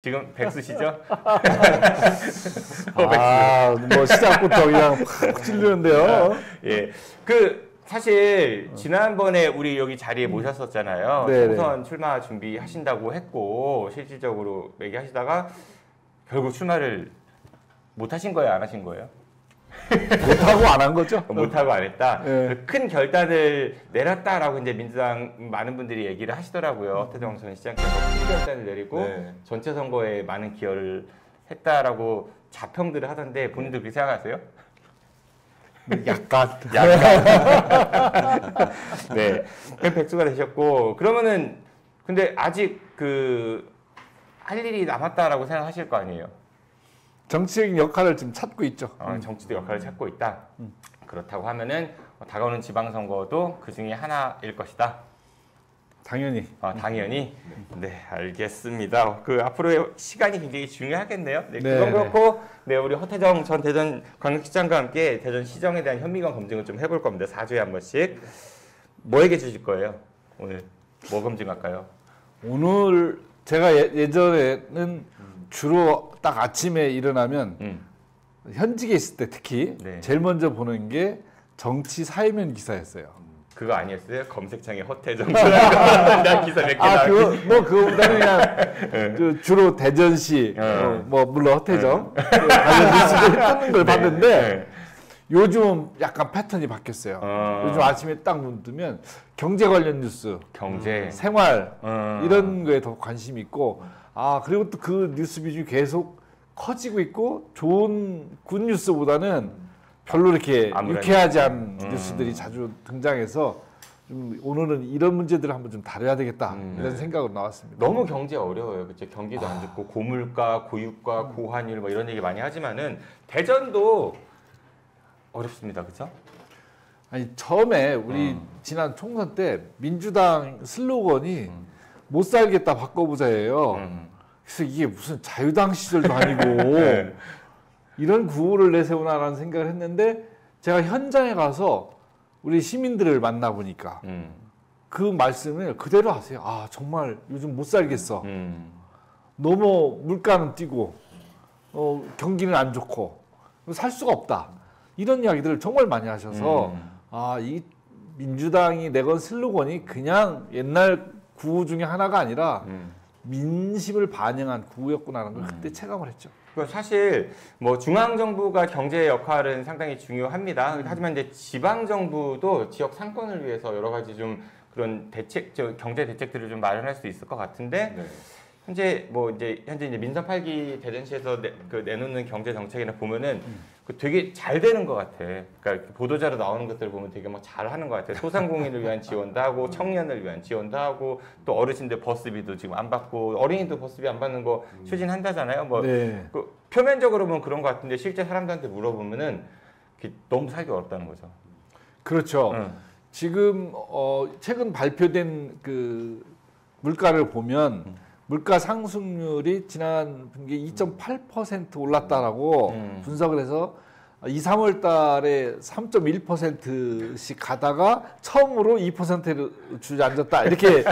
지금 백수시죠? 아, 뭐 시작부터 그냥 팍 찔르는데요. 예. 그 사실 지난번에 우리 여기 자리에 모셨었잖아요. 네네. 총선 출마 준비하신다고 했고 실질적으로 얘기하시다가 결국 출마를 못 하신 거예요, 안 하신 거예요? 못하고 안 한 거죠? 못하고 안 했다. 네. 큰 결단을 내렸다라고 이제 민주당 많은 분들이 얘기를 하시더라고요. 허태정 전 시장께서 큰 결단을 내리고 네. 전체 선거에 많은 기여를 했다라고 자평들을 하던데 본인들 그렇게 생각하세요? 약간. 네. 그럼 백수가 되셨고 그러면은 근데 아직 그 할 일이 남았다라고 생각하실 거 아니에요? 정치적인 역할을 지금 찾고 있죠. 정치도 역할을 찾고 있다. 그렇다고 하면은 다가오는 지방선거도 그 중에 하나일 것이다. 당연히. 당연히. 네, 알겠습니다. 그 앞으로의 시간이 굉장히 중요하겠네요. 네, 네, 그건 그렇고, 네, 우리 허태정 전 대전 광역시장과 함께 대전 시정에 대한 현미경 검증을 좀 해볼 겁니다. 4주에 한 번씩. 뭐 얘기해 주실 거예요? 오늘 뭐 검증할까요? 오늘 제가 예전에는 주로 딱 아침에 일어나면 현직에 있을 때 특히 네. 제일 먼저 보는 게 정치 사회면 기사였어요. 그거 아니었어요? 검색창에 허태정 기사 몇 개 나왔기. 그거보다는 그냥 그 주로 대전시, 뭐 물론 허태정 관련 뉴스들 뜨는 걸 봤는데 네. 요즘은 약간 패턴이 바뀌었어요. 요즘 아침에 딱 눈 뜨면 경제 관련 뉴스, 경제, 생활 이런 거에 더 관심이 있고 그리고 또 그 뉴스 비중이 계속 커지고 있고 좋은 굿 뉴스보다는 별로 이렇게 유쾌하지 않은 뉴스들이 자주 등장해서 좀 오늘은 이런 문제들을 한번 좀 다뤄야 되겠다 이런 생각으로 나왔습니다. 너무 경제 어려워요. 그렇죠? 경기도 안 좋고 고물가, 고유가, 고환율 뭐 이런 얘기 많이 하지만은 대전도 어렵습니다. 그렇죠? 아니 처음에 우리 지난 총선 때 민주당 슬로건이 못 살겠다 바꿔보자예요. 그래서 이게 무슨 자유당 시절도 아니고 네. 이런 구호를 내세우나라는 생각을 했는데 제가 현장에 가서 우리 시민들을 만나보니까 그 말씀을 그대로 하세요. 정말 요즘 못 살겠어. 너무 물가는 뛰고 경기는 안 좋고 살 수가 없다. 이런 이야기들을 정말 많이 하셔서 이 민주당이 내건 슬로건이 그냥 옛날 구호 중에 하나가 아니라 민심을 반영한 구호였구나라는 걸 그때 체감을 했죠. 사실 뭐 중앙 정부가 경제 역할은 상당히 중요합니다. 하지만 이제 지방 정부도 지역 상권을 위해서 여러 가지 좀 그런 경제 대책들을 좀 마련할 수 있을 것 같은데 네. 현재 이제 민선 8기 대전시에서 내놓는 경제 정책이나 보면은 되게 잘 되는 것 같아. 그러니까 보도자료 나오는 것들 보면 되게 막 잘하는 것 같아. 소상공인을 위한 지원도 하고 청년을 위한 지원도 하고 또 어르신들 버스비도 지금 안 받고 어린이도 버스비 안 받는 거 추진한다잖아요. 네. 표면적으로 보면 그런 것 같은데 실제 사람들한테 물어보면은 너무 살기 어렵다는 거죠. 그렇죠. 지금 최근 발표된 그 물가를 보면 물가 상승률이 지난 분기에 2.8% 올랐다라고 분석을 해서 2, 3월 달에 3.1%씩 가다가 처음으로 2%를 주저앉았다. 이렇게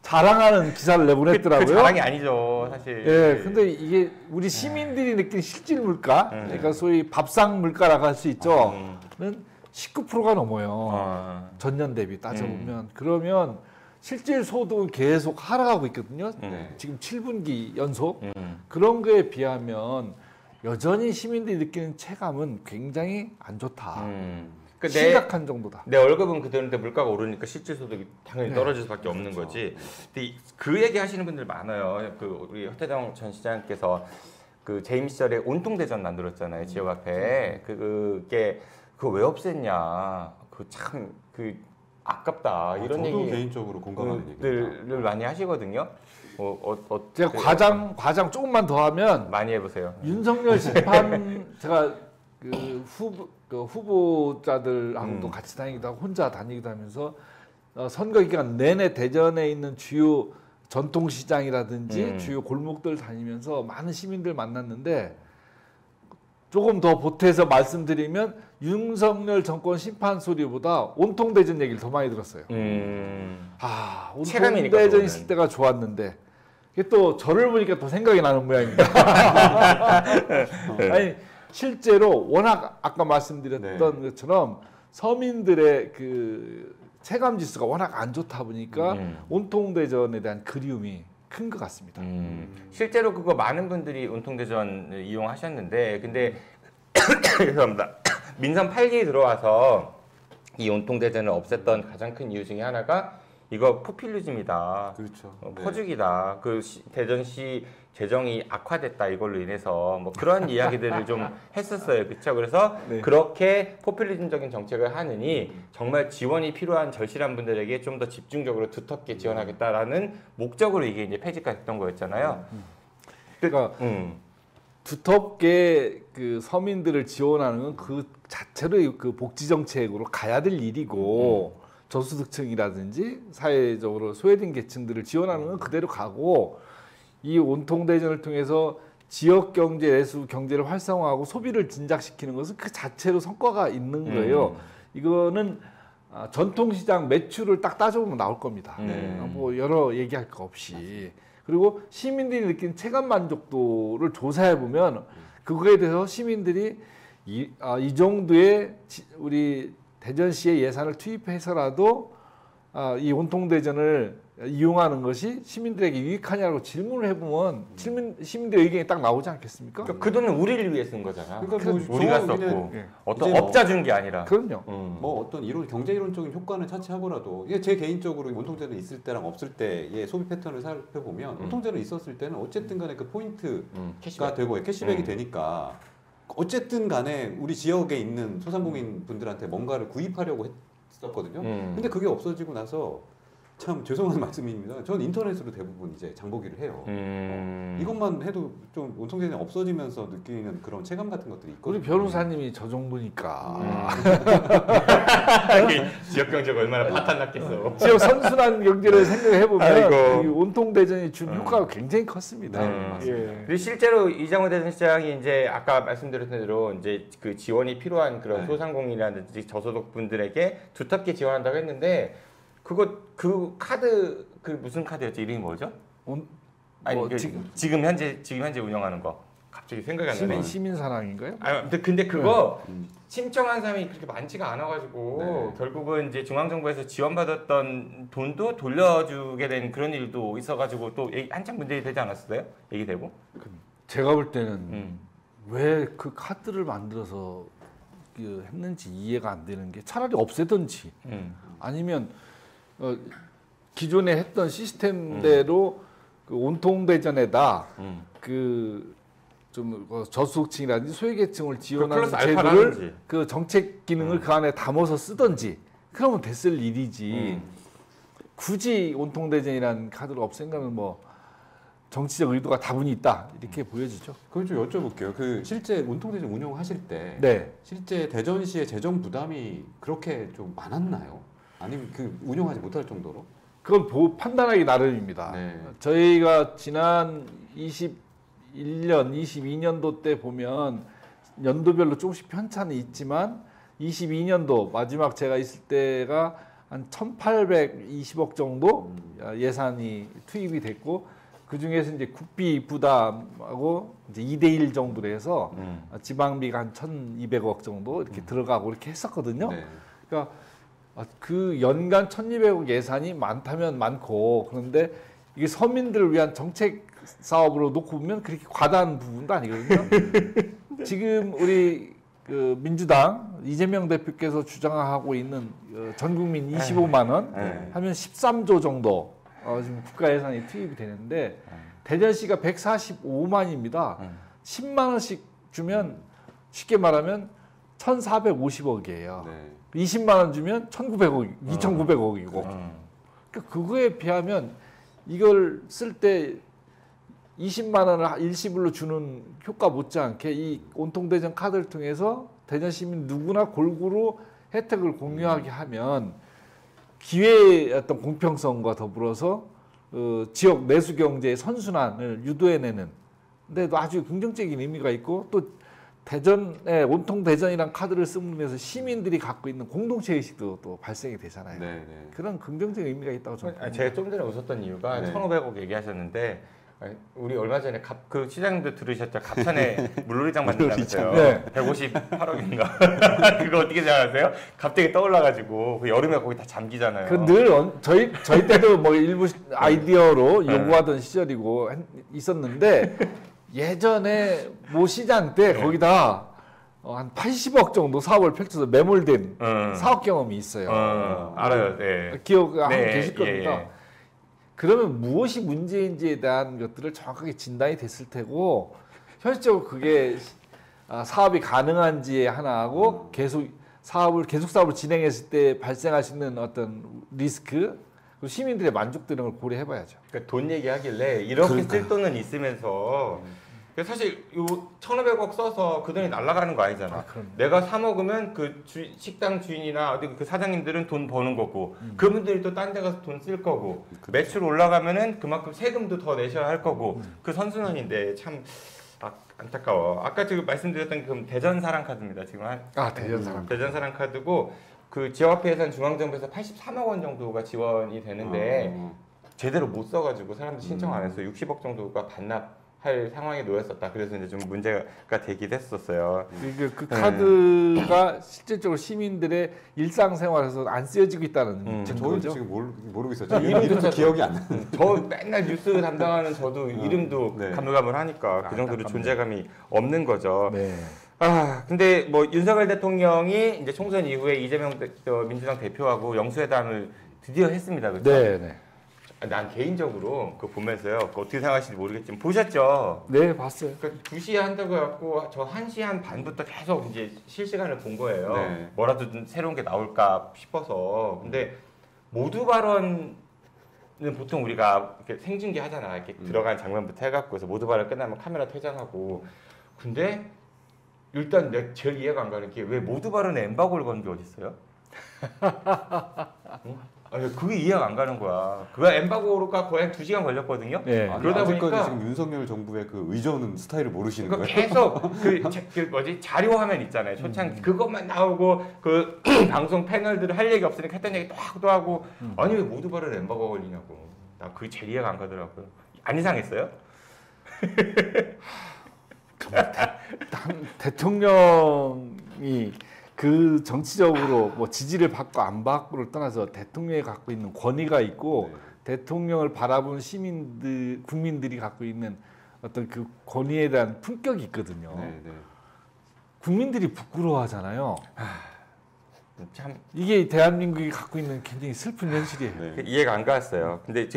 자랑하는 기사를 내보냈더라고요. 그 자랑이 아니죠, 사실. 예, 근데 이게 우리 시민들이 느낀 실질 물가, 그러니까 소위 밥상 물가라고 할 수 있죠. 는 19%가 넘어요. 전년 대비 따져보면. 그러면 실질 소득은 계속 하락하고 있거든요. 지금 7분기 연속. 그런 거에 비하면 여전히 시민들이 느끼는 체감은 굉장히 안 좋다. 그러니까 심각한 정도다. 내 월급은 그대로인데 물가가 오르니까 실질 소득이 당연히 떨어질 수밖에 없는 거지. 근데 그 얘기 하시는 분들 많아요. 우리 허태정 전 시장께서 그 재임 시절에 온통대전 만들었잖아요. 지역 앞에. 그거 왜 없앴냐. 참 아깝다. 이런 저도 얘기 개인적으로 공감하는 얘기들을 많이 하시거든요. 제가 과장 조금만 더 하면 많이 해보세요. 윤석열 심판 제가 후보자들하고도 같이 다니기도 하고 혼자 다니기도 하면서 선거 기간 내내 대전에 있는 주요 전통시장이라든지 주요 골목들 다니면서 많은 시민들 만났는데 조금 더 보태서 말씀드리면 윤석열 정권 심판 소리보다 온통대전 얘기를 더 많이 들었어요. 온통대전 있을 때가 좋았는데 이게 또 저를 보니까 또 생각이 나는 모양입니다. 아니 실제로 워낙 아까 말씀드렸던 것처럼 서민들의 그 체감 지수가 워낙 안 좋다 보니까 온통대전에 대한 그리움이 큰 것 같습니다. 실제로 그거 많은 분들이 온통대전을 이용하셨는데 근데 죄송합니다. 민선 8기 들어와서 이 온통대전을 없앴던 가장 큰 이유 중에 하나가 이거 포퓰리즘이다. 그렇죠. 퍼주기다. 그 대전시 재정이 악화됐다 이걸로 인해서 뭐 그런 이야기들을 좀 했었어요. 그렇죠? 그래서 네. 그렇게 포퓰리즘적인 정책을 하느니 정말 지원이 필요한 절실한 분들에게 좀 더 집중적으로 두텁게 지원하겠다라는 목적으로 이게 이제 폐지가 됐던 거였잖아요. 그러니까 두텁게 그 서민들을 지원하는 건 그 자체로 그 복지 정책으로 가야 될 일이고 저소득층이라든지 사회적으로 소외된 계층들을 지원하는 건 그대로 가고 이 온통대전을 통해서 지역 경제 내수 경제를 활성화하고 소비를 진작시키는 것은 그 자체로 성과가 있는 거예요. 이거는 전통시장 매출을 딱 따져보면 나올 겁니다. 뭐 여러 얘기할 거 없이. 그리고 시민들이 느끼는 체감 만족도를 조사해 보면 그거에 대해서 시민들이 이 정도의 우리 대전시의 예산을 투입해서라도 이 온통대전을 이용하는 것이 시민들에게 유익하냐고 질문을 해보면 시민들의 의견이 딱 나오지 않겠습니까? 그러니까 그 돈은 우리를 위해 쓴 거잖아. 그러니까 뭐 우리가 좋은 썼고 그냥 어떤 이제 뭐 업자 준 게 아니라. 그럼요. 뭐 어떤 경제 이론적인 효과는 차치하고라도 이게 제 개인적으로 온통제는 있을 때랑 없을 때의 소비 패턴을 살펴보면 온통제는 있었을 때는 어쨌든 간에 그 포인트가 캐시백. 되고 캐시백이 되니까 어쨌든 간에 우리 지역에 있는 소상공인 분들한테 뭔가를 구입하려고 했었거든요. 근데 그게 없어지고 나서 참 죄송한 말씀입니다. 저는 인터넷으로 대부분 이제 장보기를 해요. 이것만 해도 좀 온통제는 없어지면서 느끼는 그런 체감 같은 것들이 있거든요. 우리 변호사님이 저 정도니까 지역 경제가 얼마나 파탄났겠어. 지역 선순환 경제를 생각해 보면 아이고. 온통대전이 준 효과가 굉장히 컸습니다. 예. 그리고 실제로 이장호 대전시장이 이제 아까 말씀드렸던 대로 이제 그 지원이 필요한 그런 소상공인이라든지 저소득 분들에게 두텁게 지원한다고 했는데 그 카드 그 무슨 카드였지? 이름이 뭐죠? 아니 뭐 지금 현재 운영하는 거 갑자기 생각이 안 나네. 시민사랑인가요? 근데 그거 신청한 사람이 그렇게 많지가 않아가지고 결국은 이제 중앙정부에서 지원받았던 돈도 돌려주게 된 그런 일도 있어가지고 또 한참 문제가 되지 않았어요? 얘기되고? 제가 볼 때는 왜 그 카드를 만들어서 했는지 이해가 안 되는 게 차라리 없애든지 아니면 기존에 했던 시스템대로 그 온통대전에다 좀 저소득층이라든지 소외계층을 지원하는 제도를 그 정책 기능을 그 안에 담아서 쓰든지 그러면 됐을 일이지 굳이 온통대전이라는 카드를 없앤 거는 뭐 정치적 의도가 다분히 있다 이렇게 보여지죠. 그럼 좀 여쭤볼게요. 그 실제 온통대전 운영하실 때 네. 실제 대전시의 재정 부담이 그렇게 좀 많았나요? 아니면 그 운영하지 못할 정도로? 그건 판단하기 나름입니다. 네. 저희가 지난 21년, 22년도 때 보면 연도별로 조금씩 편차는 있지만 22년도 마지막 제가 있을 때가 한 1,820억 정도 예산이 투입이 됐고 그 중에서 이제 국비 부담하고 이제 2대1 정도로 해서 지방비가 한 1,200억 정도 이렇게 들어가고 이렇게 했었거든요. 네. 그러니까 그 연간 1,200억 예산이 많다면 많고 그런데 이게 서민들을 위한 정책 사업으로 놓고 보면 그렇게 과다한 부분도 아니거든요. 지금 우리 그 민주당 이재명 대표께서 주장하고 있는 전 국민 25만 원 하면 13조 정도 지금 국가 예산이 투입이 되는데 대전시가 145만입니다. 10만 원씩 주면 쉽게 말하면 1,450억이에요. 네. 20만 원 주면 1,900억, 2,900억이고. 그러니까 그거에 비하면 이걸 쓸 때 20만 원을 일시불로 주는 효과 못지않게 이 온통대전 카드를 통해서 대전 시민 누구나 골고루 혜택을 공유하게 하면 기회의 어떤 공평성과 더불어서 지역 내수 경제의 선순환을 유도해내는 데도 아주 긍정적인 의미가 있고 또 대전에 온통 대전이란 카드를 쓰면서 시민들이 갖고 있는 공동체 의식도 또 발생이 되잖아요. 네. 그런 긍정적인 의미가 있다고 저는. 제가 좀 전에 웃었던 이유가 1,500억 얘기하셨는데 아니, 우리 얼마 전에 그 시장님도 들으셨죠? 갑천에 물놀이장 만든다면서요. 네. 158억인가? 그거 어떻게 생각하세요? 갑자기 떠올라가지고 그 여름에 거기 다 잠기잖아요. 그 늘 저희 때도 뭐 일부 아이디어로 요구하던 시절이고 있었는데 예전에 모 시장 때 거기다 한 80억 정도 사업을 펼쳐서 매몰된 사업 경험이 있어요. 알아요. 네. 기억하고 네, 계실 겁니다. 예. 그러면 무엇이 문제인지에 대한 것들을 정확하게 진단이 됐을 테고 현실적으로 그게 사업이 가능한지 하나하고 계속 사업을 진행했을 때 발생할 수 있는 어떤 리스크 그리고 시민들의 만족 등을 고려해봐야죠. 그러니까 돈 얘기하길래 이렇게 쓸 돈은 있으면서 사실 요 1,500억 써서 그 돈이 날아가는 거 아니잖아. 내가 사 먹으면 그 식당 주인이나 어디 그 사장님들은 돈 버는 거고 그분들이 또 딴 데 가서 돈 쓸 거고 매출 올라가면은 그만큼 세금도 더 내셔야 할 거고 그 선순환인데 참 안타까워. 아까 지금 말씀드렸던 그 대전 사랑카드입니다. 지금 대전 사랑카드고 그 지역화폐 중앙정부에서 83억 원 정도가 지원이 되는데 제대로 못 써가지고 사람들 신청 안 해서 60억 정도가 반납할 상황에 놓였었다. 그래서 이제 좀 문제가 되기도 했었어요. 그 카드가 실질적으로 시민들의 일상생활에서 안 쓰여지고 있다는 저희도 증거죠. 지금 모르고 있었죠. 이름도 기억이 안 나요. 저 맨날 뉴스 담당하는 저도 이름도 네. 가물가물하니까 그 정도로 존재감이 없는 거죠. 네. 근데 뭐 윤석열 대통령이 이제 총선 이후에 이재명 민주당 대표하고 영수회담을 드디어 했습니다. 그렇죠? 네. 난 개인적으로 그거 보면서요. 그거 어떻게 생각하시는지 모르겠지만 보셨죠? 네, 봤어요. 그러니까 2시에 한다고 해갖고 저 1시 한 반부터 계속 이제 실시간을 본 거예요. 네. 뭐라도 좀 새로운 게 나올까 싶어서. 근데 모두 발언은 보통 우리가 이렇게 생중계 하잖아. 이렇게 들어간 장면부터 해갖고 그래서 모두 발언 끝나면 카메라 퇴장하고. 근데 일단 제일 이해가 안 가는 게 왜 모두 발언에 엠바고를 건 게 어딨어요? 응? 아니, 그게 이해가 안 가는 거야. 그거 엠바고가 거의 한 2시간 걸렸거든요. 네. 그러다 보니까 지금 윤석열 정부의 그 의전 스타일을 모르시는 그러니까 거예요. 계속 그 뭐지 자료 화면 있잖아요. 초창 그것만 나오고 그 방송 패널들 할 얘기 없으니까 했던 얘기 또 하고 아니 왜 모두 발언 엠바고 걸리냐고. 나 그게 제일 이해가 안 가더라고요. 안 이상했어요? 대통령이 그 정치적으로 뭐 지지를 받고 안 받고를 떠나서 대통령이 갖고 있는 권위가 있고 대통령을 바라보는 시민들, 국민들이 갖고 있는 어떤 그 권위에 대한 품격이 있거든요. 국민들이 부끄러워하잖아요. 참 이게 대한민국이 갖고 있는 굉장히 슬픈 현실이에요. 이해가 안 갔어요. 근데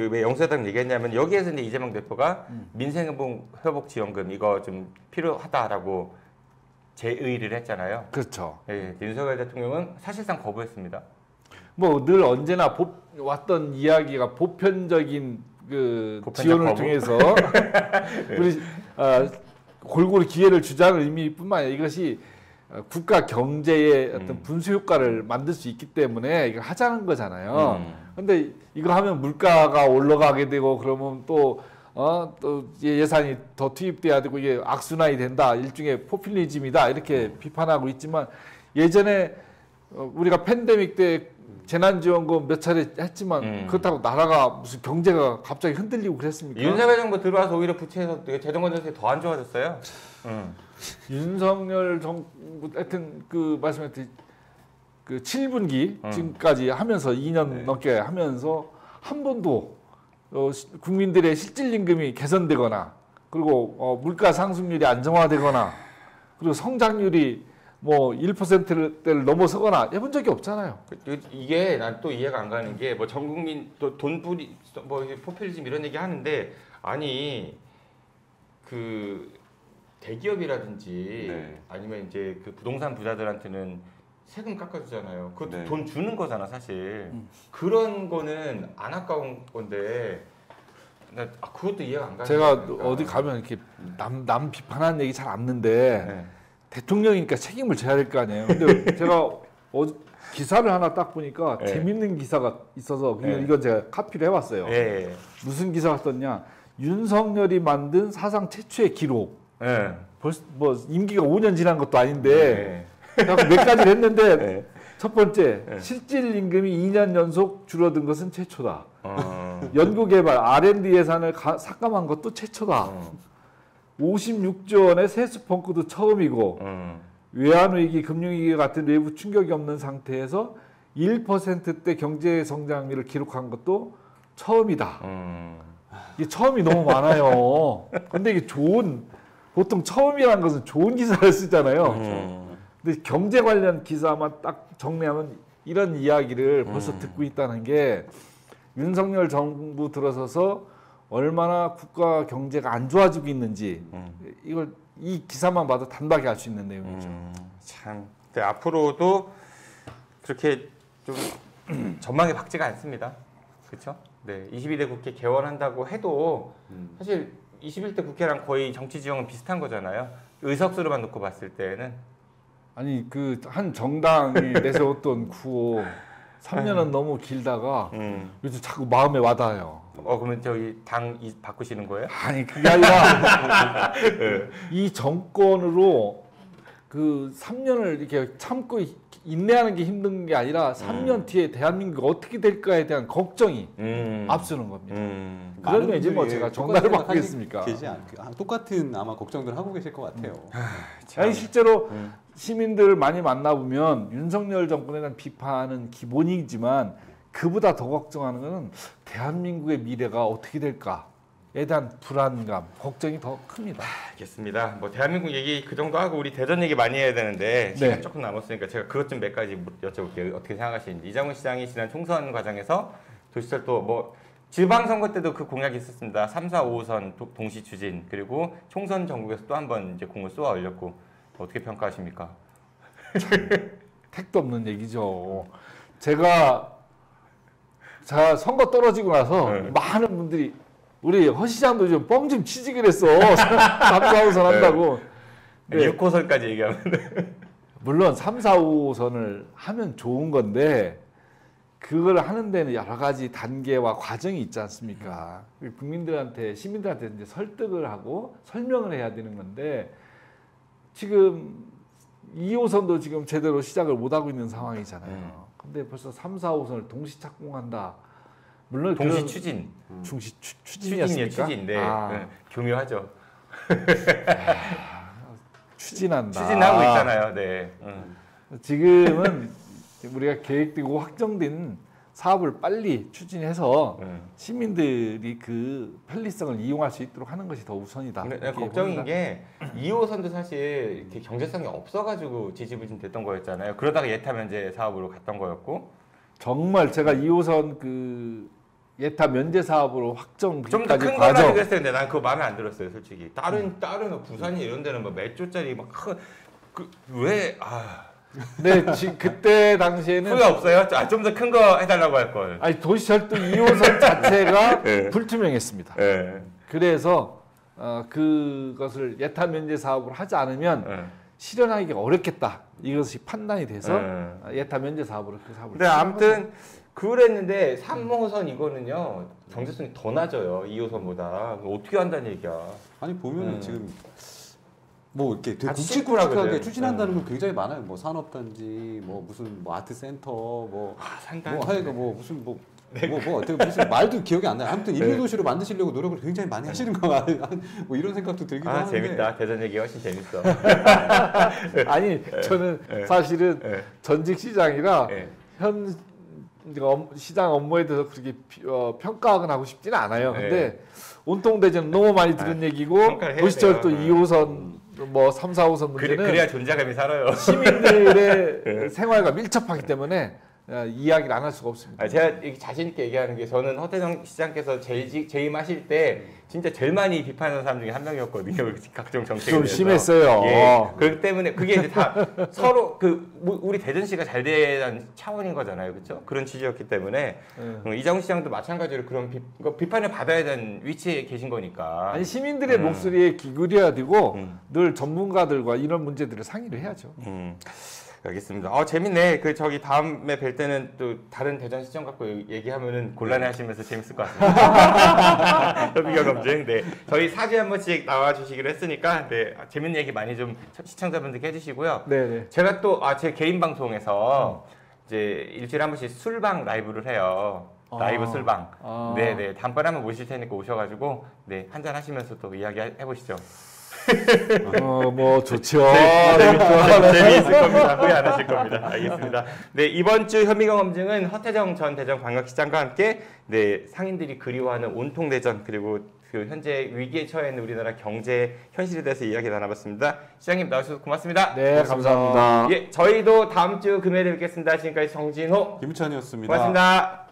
왜 영수회담 얘기했냐면 여기에서 이제 이재명 대표가 민생회복지원금 이거 좀 필요하다라고 제의를 했잖아요. 그렇죠. 예, 윤석열 대통령은 사실상 거부했습니다. 뭐 늘 언제나 왔던 이야기가 보편적인 그 지원을 거부? 통해서 우리 골고루 기회를 주자는 의미뿐만 아니라 이것이 국가 경제의 어떤 분수 효과를 만들 수 있기 때문에 이걸 하자는 거잖아요. 근데 이거 하면 물가가 올라가게 되고 그러면 또 예산이 더 투입돼야 되고 이게 악순환이 된다. 일종의 포퓰리즘이다. 이렇게 비판하고 있지만 예전에 우리가 팬데믹 때 재난지원금 몇 차례 했지만 그렇다고 나라가 무슨 경제가 갑자기 흔들리고 그랬습니까? 윤석열 정부 들어와서 오히려 부채에서 재정건전성이 더 안 좋아졌어요. 윤석열 정부 하여튼 그 말씀하신 그 7분기 지금까지 하면서 2년 넘게 하면서 한 번도 국민들의 실질 임금이 개선되거나 그리고 물가 상승률이 안정화되거나 그리고 성장률이 뭐 1%를 넘어서거나 해본 적이 없잖아요. 이게 난 또 이해가 안 가는 게 뭐 전 국민 또 돈부리 뭐 포퓰리즘 이런 얘기 하는데 아니 그 대기업이라든지 아니면 이제 그 부동산 부자들한테는 세금 깎아주잖아요. 그것도 돈 주는 거잖아 사실. 그런 거는 안 아까운 건데 나 그것도 이해가 안 가요. 제가 어디 가면 이렇게 남 비판하는 얘기 잘 안 듣는데 대통령이니까 책임을 져야 될 거 아니에요. 근데 제가 기사를 하나 딱 보니까 재밌는 기사가 있어서 이건 제가 카피를 해봤어요. 무슨 기사가 썼냐? 윤석열이 만든 사상 최초의 기록. 벌써 뭐 임기가 5년 지난 것도 아닌데 몇 가지를 했는데 첫 번째, 네. 실질 임금이 2년 연속 줄어든 것은 최초다. 어. 연구개발 R&D 예산을 삭감한 것도 최초다. 56조 원의 세수 펑크도 처음이고 외환위기, 금융위기 같은 외부 충격이 없는 상태에서 1%대 경제 성장률을 기록한 것도 처음이다. 이게 처음이 너무 많아요. 근데 이게 보통 처음이라는 것은 좋은 기사를 쓰잖아요. 근데 경제 관련 기사만 딱 정리하면 이런 이야기를 벌써 듣고 있다는 게 윤석열 정부 들어서서 얼마나 국가 경제가 안 좋아지고 있는지 이걸 이 기사만 봐도 단박에 알 수 있는 내용이죠. 참. 근데 앞으로도 그렇게 좀 전망이 밝지가 않습니다. 그렇죠? 네. 22대 국회 개원한다고 해도 사실 21대 국회랑 거의 정치 지형은 비슷한 거잖아요. 의석수로만 놓고 봤을 때는 아니 그 한 정당이 내세웠던 구호 3년은 너무 길다가 요즘 자꾸 마음에 와닿아요. 그러면 저기 당 바꾸시는 거예요? 아니 그게 아니라 이 정권으로 그 3년을 이렇게 참고 인내하는 게 힘든 게 아니라 3년 뒤에 대한민국이 어떻게 될까에 대한 걱정이 앞서는 겁니다. 그러면 이제 뭐 제가 정답을 바꾸겠습니까? 똑같은 아마 걱정들 하고 계실 것 같아요. 아니 실제로 시민들을 많이 만나보면 윤석열 정권에 대한 비판은 기본이지만 그보다 더 걱정하는 것은 대한민국의 미래가 어떻게 될까에 대한 불안감, 걱정이 더 큽니다. 알겠습니다. 뭐 대한민국 얘기 그 정도 하고 우리 대전 얘기 많이 해야 되는데 시간 네. 조금 남았으니까 제가 그것 좀 몇 가지 여쭤볼게요. 어떻게 생각하시는지. 이장훈 시장이 지난 총선 과정에서 도시철도 뭐 지방선거 때도 그 공약이 있었습니다. 3, 4, 5호선 동시 추진 그리고 총선 전국에서 또 한 번 이제 공을 쏘아 올렸고 어떻게 평가하십니까? 택도 없는 얘기죠. 제가 선거 떨어지고 나서 많은 분들이 우리 허 시장도 좀 뻥 좀 치지 그랬어. 3, 4호선 한다고. 네. 6호선까지 얘기하면 물론 3, 4호선을 하면 좋은 건데 그걸 하는 데는 여러 가지 단계와 과정이 있지 않습니까? 국민들한테 시민들한테 이제 설득을 하고 설명을 해야 되는 건데 지금 2호선도 지금 제대로 시작을 못 하고 있는 상황이잖아요. 근데 벌써 3, 4호선을 동시 착공한다. 물론 동시 추진. 추진이었습니까? 추진. 네. 네. 교묘하죠. 추진한다. 추진하고 있잖아요. 네. 지금은 우리가 계획되고 확정된 사업을 빨리 추진해서 시민들이 그 편리성을 이용할 수 있도록 하는 것이 더 우선이다. 근데 걱정인 게 2호선도 사실 이렇게 경제성이 없어가지고 지지부진됐던 거였잖아요. 그러다가 예타 면제 사업으로 갔던 거였고 정말 제가 2호선 그 예타 면제 사업으로 좀 더 확정까지 큰 걸 가지고 했었는데 난 그거 마음에 안 들었어요, 솔직히. 다른 부산이 이런 데는 뭐 몇 조짜리 막 네, 그때 당시에는 후회 없어요? 좀 더 큰 거 해달라고 할 걸. 아니 도시철도 2호선 자체가 네. 불투명했습니다. 네. 그래서 그것을 예타 면제 사업을 하지 않으면 실현하기가 어렵겠다. 이것이 판단이 돼서 예타 면제 사업으로 그 사업을. 근데 아무튼 그랬는데 3호선 이거는요 경제성이 더 낮아요 2호선보다. 어떻게 한다는 얘기야? 아니 보면은 지금 뭐 이렇게 되게 같이 굵직굵직하게 추진한다는 건 굉장히 많아요. 뭐 산업단지, 뭐 무슨 뭐 아트센터, 뭐 산단지. 하여간 뭐 무슨 뭐 어떻게 무슨 말도 기억이 안 나요. 아무튼 일류 도시로 만드시려고 노력을 굉장히 많이 하시는 거 같아요. 뭐 이런 생각도 들기도 하는데. 재밌다. 대전 얘기 훨씬 재밌어. 아니 저는 사실은 전직 시장이라 현 시장 업무에 대해서 그렇게 평가하거나 하고 싶지는 않아요. 근데 온통 대전 너무 많이 들은 얘기고 도시철도 2호선 뭐 3, 4호선 문제는 그래야 존재감이 살아요. 시민들의 생활과 밀접하기 때문에 이야기를 안 할 수가 없습니다. 제가 자신 있게 얘기하는 게 저는 허태정 시장께서 재임하실 때 진짜 제일 많이 비판하는 사람 중에 한 명이었거든요. 각종 정책에 좀 대해서. 심했어요. 예. 그렇기 때문에 그게 이제 다 서로 우리 대전시가 잘 되는 차원인 거잖아요, 그렇죠? 그런 취지였기 때문에 이장훈 시장도 마찬가지로 그런 비판을 받아야 되는 위치에 계신 거니까. 아니 시민들의 목소리에 기울여야 되고 늘 전문가들과 이런 문제들을 상의를 해야죠. 알겠습니다. 재밌네. 다음에 뵐 때는 또 다른 대전시청 갖고 얘기하면은 곤란해하시면서 재밌을 것 같습니다. 협의가 검증. 네, 저희 4주에 한 번씩 나와주시기로 했으니까 재밌는 얘기 많이 좀 시청자분들께 해주시고요. 네네. 제가 또 제 개인 방송에서 이제 일주일에 한 번씩 술방 라이브를 해요. 라이브 술방. 네네. 다음번에 한번 모실 테니까 오셔가지고 네 한잔 하시면서 또 이야기 해보시죠. 뭐 좋죠. 재미있을 겁니다. 후회 안 하실 겁니다. 알겠습니다. 네, 이번 주 현미경험증은 허태정 전 대전광역시장과 함께 네 상인들이 그리워하는 온통 대전 그리고 그 현재 위기에 처해 있는 우리나라 경제 현실에 대해서 이야기 나눠봤습니다. 시장님 나와주셔서 고맙습니다. 네, 감사합니다. 예, 저희도 다음 주 금요일에 뵙겠습니다. 지금까지 정진호, 김찬이었습니다. 고맙습니다.